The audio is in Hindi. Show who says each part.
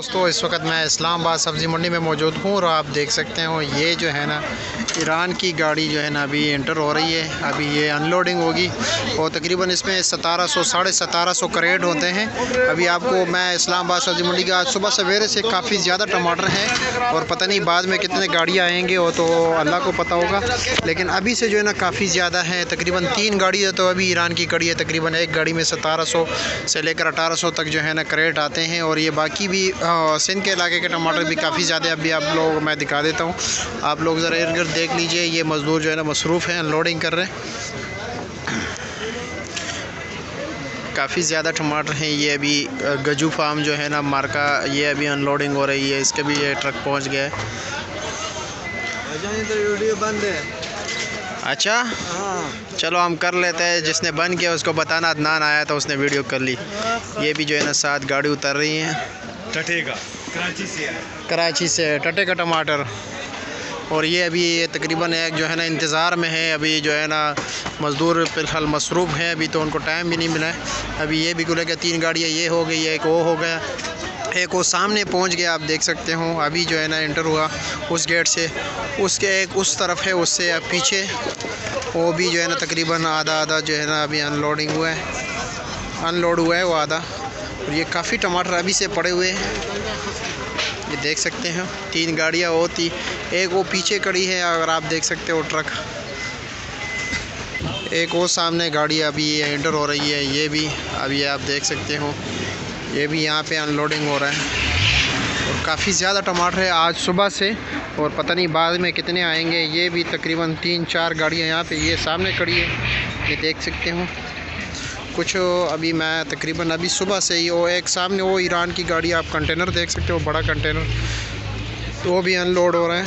Speaker 1: दोस्तों इस वक्त मैं इस्लामाबाद सब्ज़ी मंडी में मौजूद हूँ और आप देख सकते हो ये जो है ना ईरान की गाड़ी जो है ना अभी एंटर हो रही है। अभी ये अनलोडिंग होगी और तकरीबन इसमें 1700 साढ़े 1700 करेट होते हैं। अभी आपको मैं इस्लामाबाद सब्ज़ी मंडी का आज सुबह सवेरे से काफ़ी ज़्यादा टमाटर हैं और पता नहीं बाद में कितने गाड़ियाँ आएंगे वो तो अल्लाह को पता होगा, लेकिन अभी से जो है ना काफ़ी ज़्यादा है। तकरीबन 3 गाड़ी है तो अभी ईरान की गाड़ी है। तकरीबन एक गाड़ी में 1700 से लेकर 1800 तक जो है ना करेट आते हैं और ये बाकी भी सिंध के इलाके के टमाटर भी काफ़ी ज़्यादा अभी आप लोग मैं दिखा देता हूँ। आप लोग ज़रा इर्द गिर्द देख लीजिए, ये मज़दूर जो है ना मसरूफ़ हैं, अनलोडिंग कर रहे हैं। काफ़ी ज़्यादा टमाटर हैं। ये अभी गजू फार्म जो है ना मार्का, ये अभी अनलोडिंग हो रही है, इसके भी ये ट्रक पहुँच गया है।
Speaker 2: वीडियो बंद है।
Speaker 1: अच्छा
Speaker 2: हाँ,
Speaker 1: चलो हम कर लेते हैं, जिसने बंद किया उसको बताना। अदनान आया तो उसने वीडियो कर ली। ये भी जो है ना 7 गाड़ी उतर रही हैं
Speaker 2: टटे का
Speaker 1: कराची से टटे का टमाटर। और ये अभी ये तकरीबन एक जो है ना इंतज़ार में है। अभी जो है ना मज़दूर फ़िलहाल मसरूफ़ हैं, अभी तो उनको टाइम भी नहीं मिला है। अभी ये भी खुले के 3 गाड़ियाँ ये हो गई, एक वो हो गया, एक वो सामने पहुंच गया, आप देख सकते हो। अभी जो है ना एंटर हुआ उस गेट से, उसके एक उस तरफ है, उससे अब पीछे वो भी जो है ना तकरीबन आधा जो है ना अभी अनलोड हुआ है वो आधा। और ये काफ़ी टमाटर अभी से पड़े हुए हैं, ये देख सकते हैं। 3 गाड़ियाँ होती, एक वो पीछे खड़ी है अगर आप देख सकते हो ट्रक, एक वो सामने गाड़ी अभी एंटर हो रही है। ये भी अभी आप देख सकते हो, ये भी यहाँ पे अनलोडिंग हो रहा है। और काफ़ी ज़्यादा टमाटर है आज सुबह से और पता नहीं बाद में कितने आएंगे। ये भी तकरीबन 3-4 गाड़ियाँ यहाँ पे ये सामने खड़ी है, ये देख सकते हो। कुछ अभी मैं तकरीबन अभी सुबह से ही वो एक सामने वो ईरान की गाड़ी आप कंटेनर देख सकते हो, बड़ा कंटेनर, तो वो भी अनलोड हो रहा है।